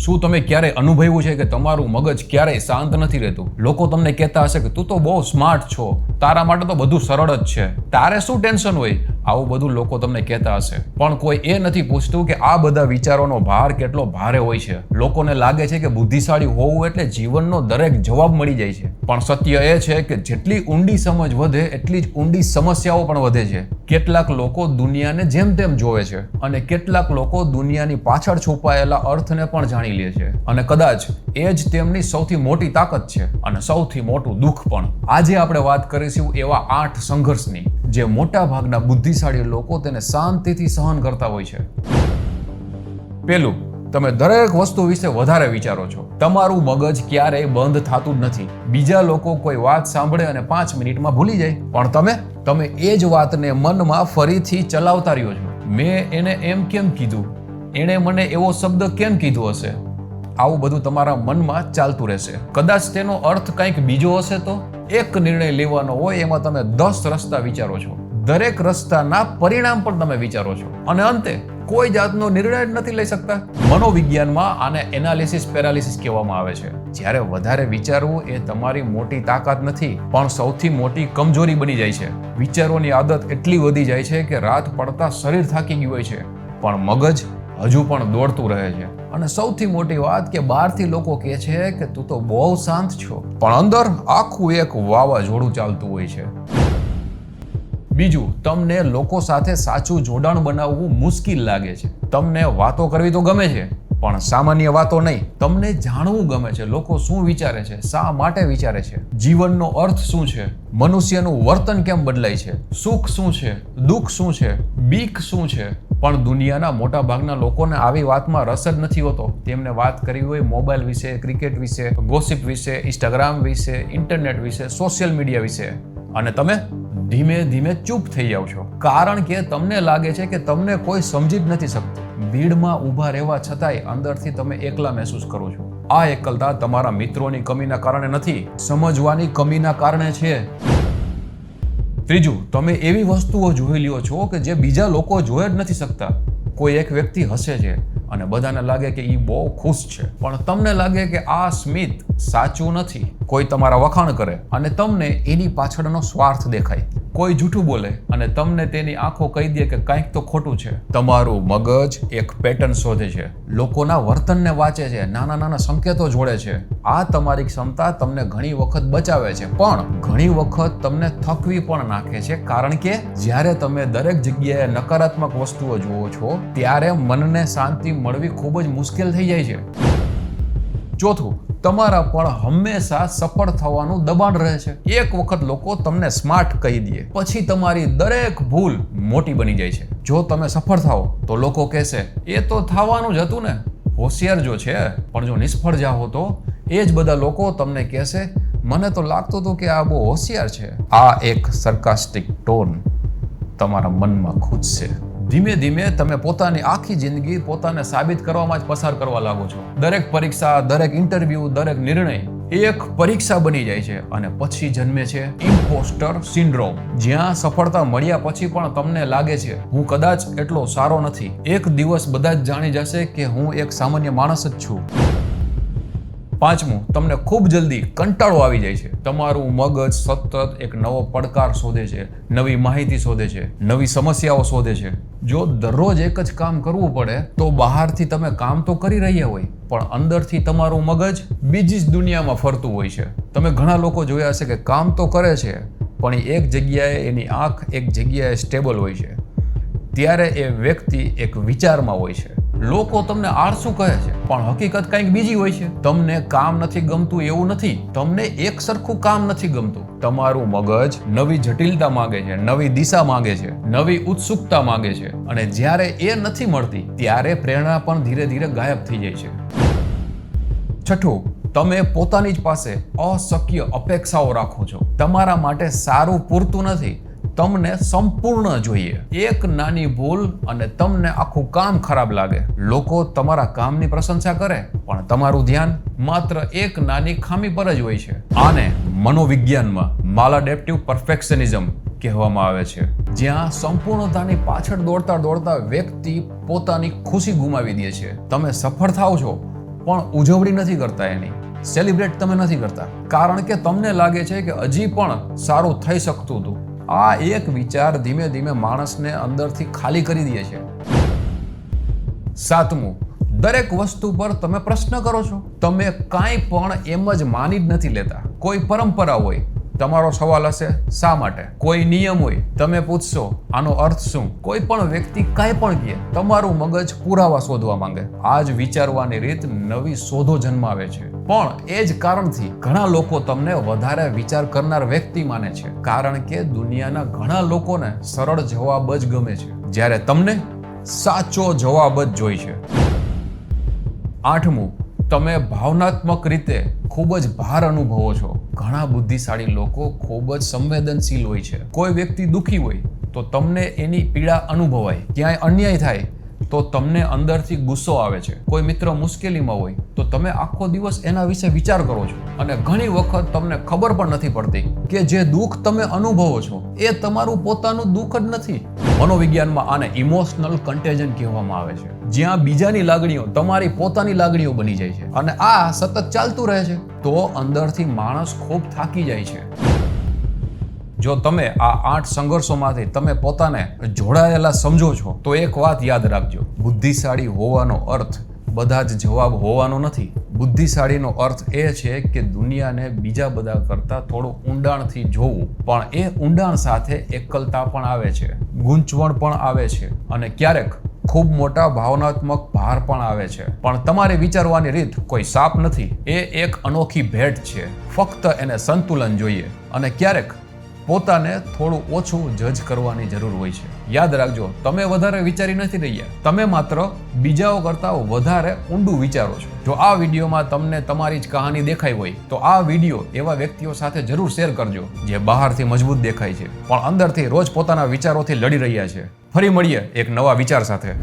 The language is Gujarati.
શું તમે ક્યારેય અનુભવ્યું છે કે તમારું મગજ ક્યારેય શાંત નથી રહેતું? લોકો તમને કહેતા હશે કે તું તો બહુ સ્માર્ટ છો, તારા માટે તો બધું સરળ જ છે, તારે શું ટેન્શન હોય? આવું બધું લોકો તમને કહેતા હશે, પણ કોઈ એ નથી પૂછતું કે આ બધા વિચારોનો ભાર કેટલો ભારે હોય છે. લોકોને લાગે છે કે બુદ્ધિશાળી હોવું એટલે જીવનનો દરેક જવાબ મળી જાય છે, પણ સત્ય એ છે કે જેટલી ઊંડી સમજ વધે એટલી જ ઊંડી સમસ્યાઓ પણ વધે છે. કેટલાક લોકો દુનિયાને જેમ તેમ જોવે છે અને કેટલાક લોકો દુનિયાની પાછળ છુપાયેલા અર્થને પણ જાણી લે છે, અને કદાચ એ જ તેમની સૌથી મોટી તાકાત છે અને સૌથી મોટું દુઃખ પણ. આજે આપણે વાત કરીશું એવા 8 સંઘર્ષની જે મોટા ભાગના બુદ્ધિશાળી લોકો તેને શાંતિથી સહન કરતા હોય છે. પહેલું, તમે દરેક વસ્તુ વિશે વધારે વિચારો છો. તમારું મગજ ક્યારેય બંધ થતું જ નથી. બીજા લોકો કોઈ વાત સાંભળે અને 5 મિનિટમાં ભૂલી જાય, પણ તમે એ જ વાતને મનમાં ફરીથી ચલાવતા રહ્યો છો. મેં એને એમ કેમ કીધું? એણે મને એવો શબ્દ કેમ કીધો હશે? આવું બધું તમારા મનમાં ચાલતું રહેશે. કદાચ તેનો અર્થ કંઈક બીજો હશે. તો એક નિર્ણય લેવાનો હોય એમાં તમે 10 રસ્તા વિચારો છો. દરેક રસ્તાના પરિણામ પણ તમે વિચારો છો અને અંતે કોઈ જાતનો નિર્ણય જ નથી લઈ શકતા. મનોવિજ્ઞાનમાં આને એનાલિસિસ પેરાલિસિસ કહેવામાં આવે છે. જ્યારે વધારે વિચારવું એ તમારી મોટી તાકાત નથી, પણ સૌથી મોટી કમજોરી બની જાય છે. વિચારોની આદત એટલી વધી જાય છે કે રાત પડતા શરીર થાકી ગયું હોય છે, પણ મગજ હજુ પણ દોડતું રહે છે. અને સૌથી મોટી વાત કે બહારથી લોકો કહે છે કે તું તો બહુ શાંત છો, પણ અંદર આખું એક વાવાઝોડું ચાલતું હોય છે. બીજું, તમને લોકો સાથે સાચું જોડાણ બનાવવું મુશ્કેલ લાગે છે. તમને વાતો કરવી તો ગમે છે, પણ સામાન્ય વાતો નહીં. તમને જાણવું ગમે છે લોકો શું વિચારે છે, શા માટે વિચારે છે, જીવનનો અર્થ શું છે, મનુષ્યનું વર્તન કેમ બદલાય છે, સુખ શું છે, દુઃખ શું છે, બીક શું છે. પણ દુનિયાના મોટા ભાગના લોકોને આવી વાતમાં રસ જ નથી હોતો. તેમને વાત કરવી હોય મોબાઈલ વિશે, ક્રિકેટ વિશે, ગોસિપ વિશે, ઇન્સ્ટાગ્રામ વિશે, ઇન્ટરનેટ વિશે, સોશિયલ મીડિયા વિશે. અને તમે ધીમે ધીમે ચૂપ થઈ જાવ છો, કારણ કે તમને લાગે છે કે તમને કોઈ સમજી જ નથી શકતું. ભીડમાં ઊભા રહેવા છતાંય અંદરથી તમે એકલા મહેસૂસ કરો છો. આ એકલતા તમારા મિત્રોની કમીના કારણે નથી, સમજવાની કમીના કારણે છે. ત્રીજું, તમે એવી વસ્તુઓ જોઈ લ્યો છો કે જે બીજા લોકો જોઈ જ નથી શકતા. કોઈ એક વ્યક્તિ હસે છે અને બધાને લાગે કે એ બહુ ખુશ છે, પણ તમને લાગે કે આ સ્મિત સાચું નથી. કોઈ તમારા વખાણ કરે અને તમને એની પાછળનો સ્વાર્થ દેખાય. કોઈ જૂઠું બોલે અને તમને તેની આંખો કહી દે કે કંઈક તો ખોટું છે. તમારું મગજ એક પેટર્ન શોધે છે, લોકોના વર્તનને વાંચે છે, નાના નાના સંકેતો જોડે છે. આ તમારી ક્ષમતા તમને ઘણી વખત બચાવે છે, પણ ઘણી વખત તમને થકવી પણ નાખે છે, કારણ કે જ્યારે તમે દરેક જગ્યાએ નકારાત્મક વસ્તુઓ જુઓ છો ત્યારે મનને શાંતિ મળવી ખૂબ જ મુશ્કેલ થઈ જાય છે. ચોથું, તમારા પર હંમેશા સફળ થવાનું દબાણ રહે છે. એક વખત લોકો તમને સ્માર્ટ કહી દે પછી તમારી દરેક ભૂલ મોટી બની જાય છે. જો તમે સફળ થાઓ તો લોકો કહેશે એ તો થવાનું જ હતું ને, હોશિયાર જો છે. પણ જો નિષ્ફળ જાઓ તો એ જ બધા લોકો તમને કહેશે મને તો લાગતું હતું કે આ બહુ હોશિયાર છે. આ એક સરકાસ્ટિક ટોન તમારા મનમાં ખૂંચશે. ધીમે ધીમે તમે પોતાની આખી જિંદગી પોતાને સાબિત કરવામાં જ પસાર કરવા લાગો છો. દરેક પરીક્ષા, દરેક ઇન્ટરવ્યુ, દરેક નિર્ણય એક પરીક્ષા બની જાય છે. અને પછી જન્મે છે ઇમ્પોસ્ટર સિન્ડ્રોમ, જ્યાં સફળતા મળ્યા પછી પણ તમને લાગે છે હું કદાચ એટલો સારો નથી. એક દિવસ બધા જ જાણી જશે કે હું એક સામાન્ય માણસ જ છું. પાંચમું, તમને ખૂબ જલ્દી કંટાળો આવી જાય છે. તમારું મગજ સતત એક નવો પડકાર શોધે છે, નવી માહિતી શોધે છે, નવી સમસ્યાઓ શોધે છે. જો દરરોજ એક જ કામ કરવું પડે તો બહારથી તમે કામ તો કરી રહ્યા હોય, પણ અંદરથી તમારું મગજ બીજી જ દુનિયામાં ફરતું હોય છે. તમે ઘણા લોકો જોયા હશે કે કામ તો કરે છે, પણ એક જગ્યાએ એની આંખ એક જગ્યાએ સ્ટેબલ હોય છે. ત્યારે એ વ્યક્તિ એક વિચારમાં હોય છે. લોકો તમને આળસુ કહે છે, પણ હકીકત કંઈક બીજી હોય છે. તમને કામ નથી ગમતું એવું નથી, તમને એક સરખું કામ નથી ગમતું. તમારું મગજ નવી જટિલતા માંગે છે, નવી દિશા માંગે છે, નવી ઉત્સુકતા માંગે છે, અને જ્યારે એ નથી મળતી ત્યારે પ્રેરણા પણ ધીરે ધીરે ગાયબ થઈ જાય છે. છઠ્ઠું, તમે પોતાની જ પાસે અશક્ય અપેક્ષાઓ રાખો છો. તમારા માટે સારું પૂરતું નથી, તમને સંપૂર્ણ જોઈએ. એક નાની ભૂલ અને તમને આખું કામ ખરાબ લાગે. લોકો તમારા કામની પ્રશંસા કરે, પણ તમારું ધ્યાન માત્ર એક નાની ખામી પર જ હોય છે. આને મનોવિજ્ઞાનમાં માલાડેપ્ટિવ પરફેક્શનિઝમ કહેવામાં આવે છે, જ્યાં સંપૂર્ણતાની પાછળ દોડતા દોડતા વ્યક્તિ પોતાની ખુશી ગુમાવી દે છે. તમે સફળ થાઓ છો પણ ઉજવણી નથી કરતા, એની સેલિબ્રેટ તમે નથી કરતા, કારણ કે તમને લાગે છે કે હજી પણ સારું થઈ શકતું હતું. આ એક વિચાર ધીમે ધીમે માણસને અંદરથી ખાલી કરી દે છે. 7મું, દરેક વસ્તુ પર તમે પ્રશ્ન કરો છો. તમે કાંઈ પણ એમ જ માની જ નથી લેતા. કોઈ પરંપરા હોય, તમારો સવાલ હશે શા માટે. કોઈ નિયમ હોય, તમે પૂછશો આનો અર્થ શું. કોઈ પણ વ્યક્તિ કાંઈ પણ કહે, તમારું મગજ પુરાવા શોધવા માંગે. આ જ વિચારવાની રીત નવી શોધો જન્માવે છે. પણ એ જ કારણથી ઘણા લોકો તમને વધારે વિચાર કરનાર વ્યક્તિ માને છે, કારણ કે દુનિયાના ઘણા લોકોને સરળ જવાબ જ ગમે છે, જ્યારે તમને સાચો જવાબ જ જોઈ છે. 8મું, તમે ભાવનાત્મક રીતે ખૂબ જ ભાર અનુભવો છો. ઘણા બુદ્ધિશાળી લોકો ખૂબ જ સંવેદનશીલ હોય છે. કોઈ વ્યક્તિ દુઃખી હોય તો તમને એની પીડા અનુભવાય. ક્યાંય અન્યાય થાય તો તમને અંદરથી ગુસ્સો આવે છે. કોઈ મિત્ર મુશ્કેલીમાં હોય તો તમે આખો દિવસ એના વિશે વિચાર કરો છો. અને ઘણી વખત તમને ખબર પણ નથી પડતી કે જે દુઃખ તમે અનુભવો છો એ તમારું પોતાનું દુઃખ જ નથી. મનોવિજ્ઞાનમાં આને ઇમોશનલ કન્ટેજન કહેવામાં આવે છે, જ્યાં બીજાની લાગણીઓ તમારી પોતાની લાગણીઓ બની જાય છે. અને આ સતત ચાલતું રહે છે તો અંદરથી માણસ ખૂબ થાકી જાય છે. જો તમે આ 8 સંઘર્ષોમાંથી તમે પોતાને જોડાયેલા સમજો છો તો એક વાત યાદ રાખજો, બુદ્ધિશાળી હોવાનો અર્થ બધા જ જવાબ હોવાનો નથી. બુદ્ધિશાળીનો અર્થ એ છે કે દુનિયાને બીજા બધા કરતાં થોડું ઊંડાણથી જોવું. પણ એ ઊંડાણ સાથે એકલતા પણ આવે છે, ગૂંચવણ પણ આવે છે, અને ક્યારેક ખૂબ મોટા ભાવનાત્મક ભાર પણ આવે છે. પણ તમારી વિચારવાની રીત કોઈ શાપ નથી, એ એક અનોખી ભેટ છે. ફક્ત એને સંતુલન જોઈએ અને ક્યારેક પોતાને થોડું ઓછું જજ કરવાની જરૂર હોય છે. યાદ રાખજો, તમે વધારે વિચારી નથી રહ્યા, તમે માત્ર બીજાઓ કરતાં વધારે ઊંડું વિચારો છો. જો આ વિડીયોમાં તમને તમારી જ કહાની દેખાઈ હોય તો આ વિડીયો એવા વ્યક્તિઓ સાથે જરૂર શેર કરજો જે બહારથી મજબૂત દેખાય છે પણ અંદરથી રોજ પોતાના વિચારોથી લડી રહ્યા છે. ફરી મળીએ એક નવા વિચાર સાથે.